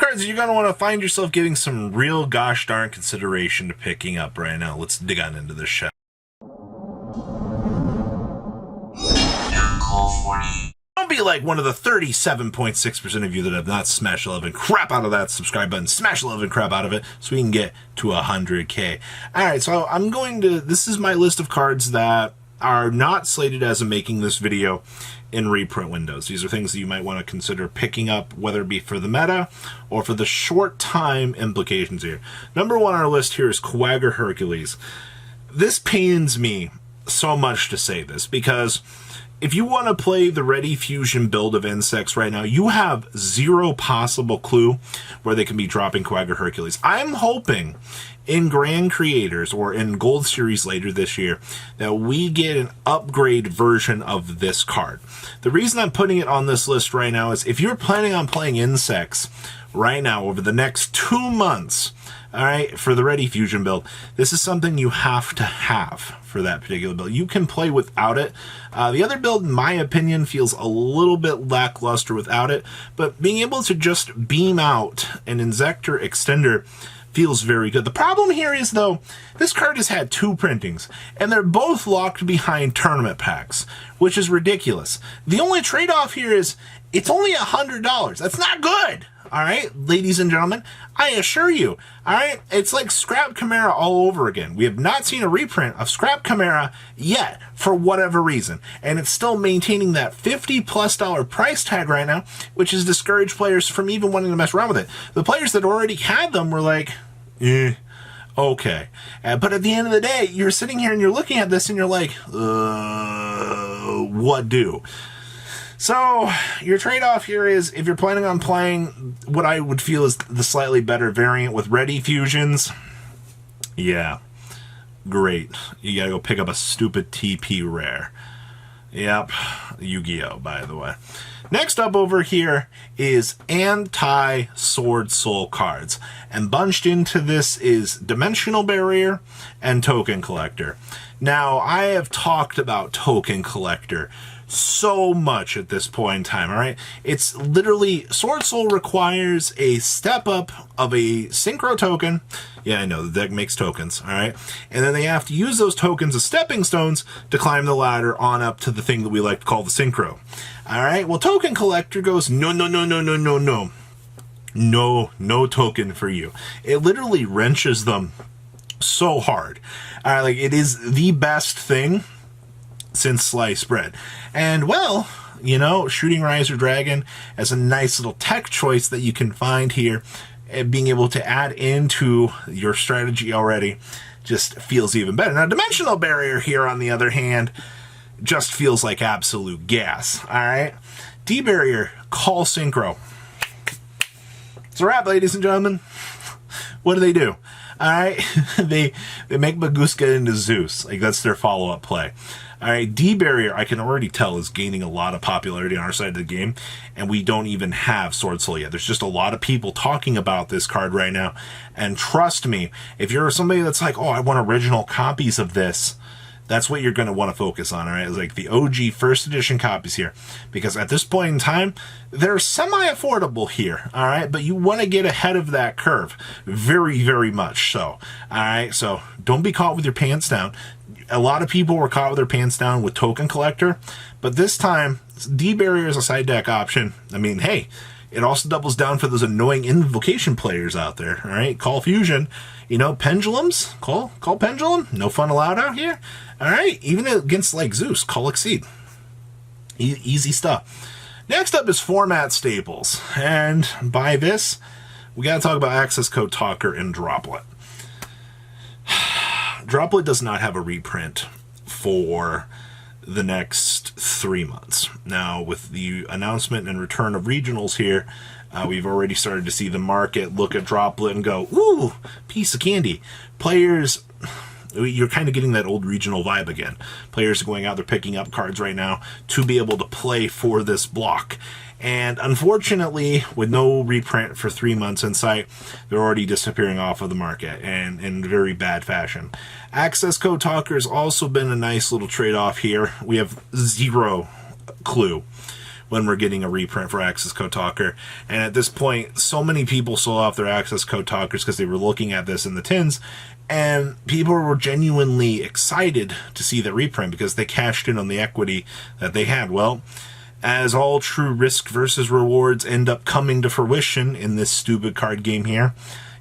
cards you're going to want to find yourself giving some real gosh darn consideration to picking up right now. Let's dig on into this shit. Don't be like one of the 37.6% of you that have not smashed the 11 crap out of that subscribe button. Smash the 11 crap out of it so we can get to 100K. Alright, so I'm going to... This is my list of cards that are not slated as I'm making this video in reprint windows. These are things that you might want to consider picking up, whether it be for the meta or for the short time implications here. Number one on our list here is Quagga Hercules. This pains me so much to say this, because if you want to play the Ready Fusion build of insects right now, you have zero possible clue where they can be dropping Quagga Hercules. I'm hoping in Grand Creators or in Gold Series later this year that we get an upgrade version of this card. The reason I'm putting it on this list right now is if you're planning on playing insects right now over the next 2 months, all right, for the Ready Fusion build, this is something you have to have for that particular build. You can play without it. The other build, in my opinion, feels a little bit lackluster without it, but being able to just beam out an Insector Extender feels very good. The problem here is, though, this card has had 2 printings, and they're both locked behind tournament packs, which is ridiculous. The only trade-off here is it's only $100. That's not good. All right, ladies and gentlemen, I assure you, all right, it's like Scrap Chimera all over again. We have not seen a reprint of Scrap Chimera yet, for whatever reason, and it's still maintaining that $50+ price tag right now, which has discouraged players from even wanting to mess around with it. The players that already had them were like, okay. But at the end of the day, you're sitting here and you're looking at this and you're like, what do? So, your trade-off here is, if you're planning on playing what I would feel is the slightly better variant with Ready Fusions, yeah, great. You gotta go pick up a stupid TP rare. Yep, Yu-Gi-Oh, by the way. Next up over here is AntiSword Soul cards. And bunched into this is Dimensional Barrier and Token Collector. Now, I have talked about Token Collector so much at this point in time, all right? It's literally, Sword Soul requires a step up of a Synchro token. Yeah, I know, the deck makes tokens, all right? And then they have to use those tokens as stepping stones to climb the ladder on up to the thing that we like to call the Synchro. All right, well, Token Collector goes, no, no, no, no, no, no, no. No, no token for you. It literally wrenches them so hard. All right, like, it is the best thing since sliced bread. And, well, you know, Shooting Riser Dragon as a nice little tech choice that you can find here, and being able to add into your strategy already just feels even better. Now, Dimensional Barrier here, on the other hand, just feels like absolute gas, all right? D-Barrier, Call Synchro. It's a wrap, ladies and gentlemen. What do? All right, they make Maguska into Zeus. Like, that's their follow-up play. All right, D-Barrier, I can already tell, is gaining a lot of popularity on our side of the game, and we don't even have Sword Soul yet. There's just a lot of people talking about this card right now, and trust me, if you're somebody that's like, oh, I want original copies of this, that's what you're going to want to focus on, all right? It's like the OG first edition copies here, because at this point in time, they're semi-affordable here, all right? But you want to get ahead of that curve, very, very much so, all right? So don't be caught with your pants down. A lot of people were caught with their pants down with Token Collector, but this time, D-Barrier is a side deck option. I mean, hey, it also doubles down for those annoying Invocation players out there, all right? Call Fusion, you know, Pendulums, call Pendulum, no fun allowed out here, all right? Even against, like, Zeus, call Exceed. Easy stuff. Next up is Format Staples, and by this, we got to talk about Access Code Talker and Droplet. Droplet does not have a reprint for the next 3 months. Now, with the announcement and return of regionals here, we've already started to see the market look at Droplet and go, ooh, piece of candy. Players, you're kind of getting that old regional vibe again. Players are going out, they're picking up cards right now to be able to play for this block. And unfortunately, with no reprint for 3 months in sight, they're already disappearing off of the market, and in very bad fashion. Access Code Talker has also been a nice little trade-off here. We have zero clue when we're getting a reprint for Access Code Talker. And at this point, so many people sold off their Access Code Talkers because they were looking at this in the tins, and people were genuinely excited to see the reprint because they cashed in on the equity that they had. Well, as all true risk versus rewards end up coming to fruition in this stupid card game here,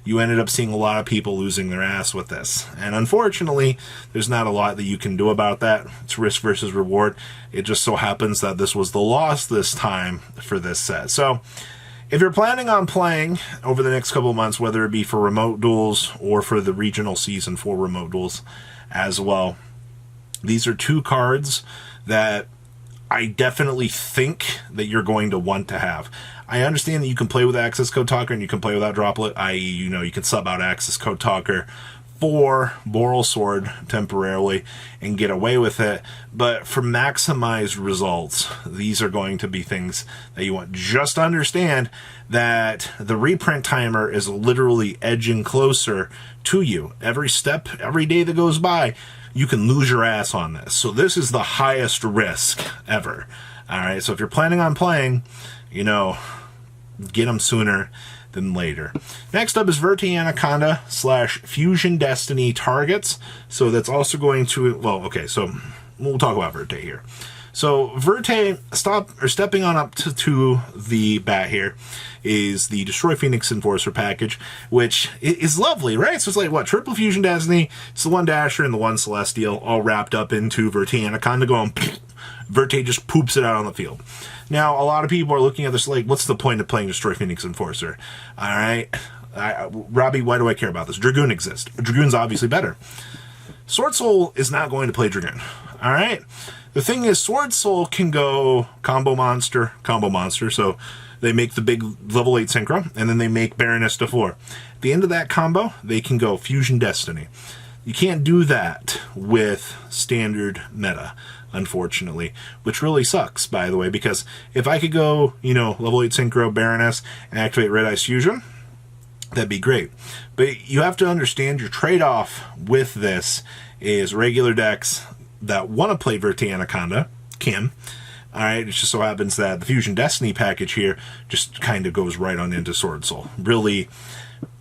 you ended up seeing a lot of people losing their ass with this. And unfortunately, there's not a lot that you can do about that. It's risk versus reward. It just so happens that this was the loss this time for this set. So if you're planning on playing over the next couple of months, whether it be for remote duels or for the regional season for remote duels as well, these are two cards that I definitely think that you're going to want to have. I understand that you can play with Access Code Talker and you can play without Droplet, i.e., you know, you can sub out Access Code Talker for Boral Sword temporarily and get away with it. But for maximized results, these are going to be things that you want. Just understand that the reprint timer is literally edging closer to you. Every step, every day that goes by, you can lose your ass on this. So this is the highest risk ever. All right, so if you're planning on playing, you know, get them sooner than later. Next up is Verti Anaconda / Fusion Destiny targets. So that's also going to, well, okay, so we'll talk about Verti here. So Verti, stepping on up to the bat here is the Destroy Phoenix Enforcer package, which is lovely, right? So it's like, what, triple Fusion Destiny, it's the one Dasher and the one Celestial, all wrapped up into Verti Anaconda going, Verti just poops it out on the field. Now, a lot of people are looking at this like, what's the point of playing Destroy Phoenix Enforcer? All right, Robbie, why do I care about this? Dragoon exists. Dragoon's obviously better. Sword Soul is not going to play Dragoon. All right? The thing is, Sword Soul can go combo monster, so they make the big level 8 synchro, and then they make Baroness to 4. At the end of that combo, they can go Fusion Destiny. You can't do that with standard meta, unfortunately, which really sucks, by the way, because if I could go, you know, level 8 synchro Baroness and activate Red Eyes Fusion, that'd be great. But you have to understand your trade-off with this is regular decks that want to play Verti Anaconda can. Alright, it just so happens that the Fusion Destiny package here just kind of goes right on into Sword Soul. Really,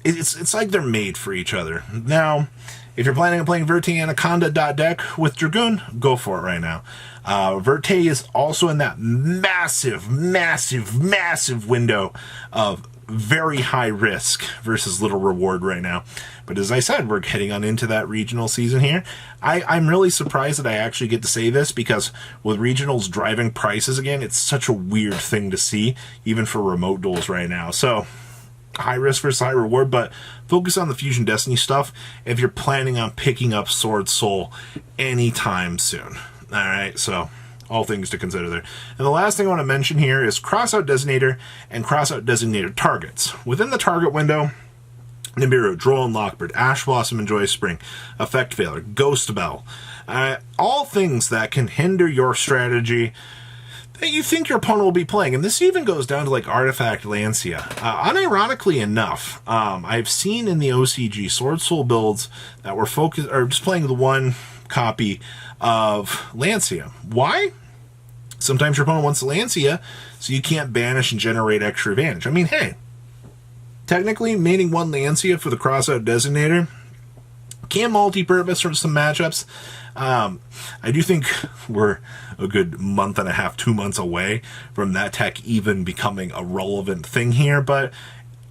it's like they're made for each other. Now, if you're planning on playing Verti Anaconda deck with Dragoon, go for it right now. Verti is also in that massive window of very high risk versus little reward right now. But as I said, we're heading on into that regional season here. I'm really surprised that I actually get to say this, because with regionals driving prices again, it's such a weird thing to see, even for remote duels right now. So, high risk versus high reward, but focus on the Fusion Destiny stuff if you're planning on picking up Sword Soul anytime soon. Alright, so all things to consider there. And the last thing I want to mention here is Crossout Designator and Crossout Designator targets. Within the target window, Nibiru, Droll and Lockbird, Ash Blossom and Joyous Spring, Effect Failure, Ghost Bell. All things that can hinder your strategy that you think your opponent will be playing. And this even goes down to like Artifact Lancia. Unironically enough, I've seen in the OCG Sword Soul builds that were focused, or just playing the one copy of Lancia. Why? Sometimes your opponent wants Lancia, so you can't banish and generate extra advantage. I mean, hey, technically, maining one Lancia for the Crossout Designator can multi-purpose for some matchups. I do think we're a good month and a half, 2 months away from that tech even becoming a relevant thing here, but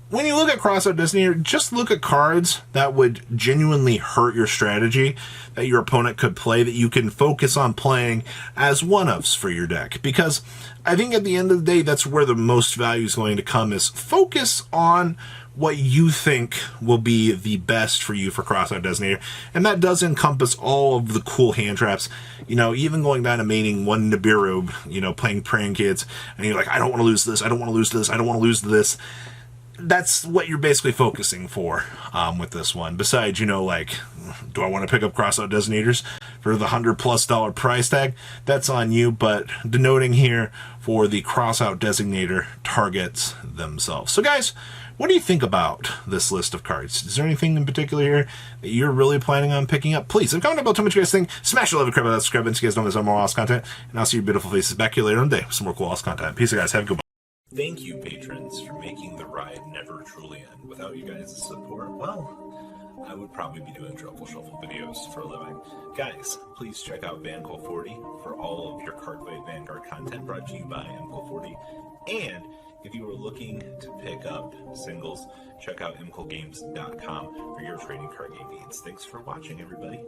when you look at Crossout Designator, just look at cards that would genuinely hurt your strategy that your opponent could play, that you can focus on playing as one-ofs for your deck. Because I think at the end of the day, that's where the most value is going to come, is focus on what you think will be the best for you for Crossout Designator. And that does encompass all of the cool hand traps. You know, even going down to maining one Nibiru, you know, playing Praying Kids, and you're like, I don't want to lose this, I don't want to lose this, I don't want to lose this. That's what you're basically focusing for with this one. Besides, you know, like, do I want to pick up Crossout Designators for the $100+ price tag? That's on you, but denoting here for the Crossout Designator targets themselves. So guys, What do you think about this list of cards? Is there anything in particular here that you're really planning on picking up? Please, if you comment about too much you guys think, smash the love and subscribe, and so you guys don't miss more awesome content. And I'll see your beautiful faces back here later on the day with some more cool awesome content. Peace, guys. Have a good one. Thank you, patrons, for making the ride never truly end. Without you guys' support, well, I would probably be doing Truffle Shuffle videos for a living. Guys, please check out Vanquill40 for all of your Cardfight Vanguard content brought to you by Vanquill40. And if you are looking to pick up singles, check out mquillgames.com for your trading card game needs. Thanks for watching, everybody.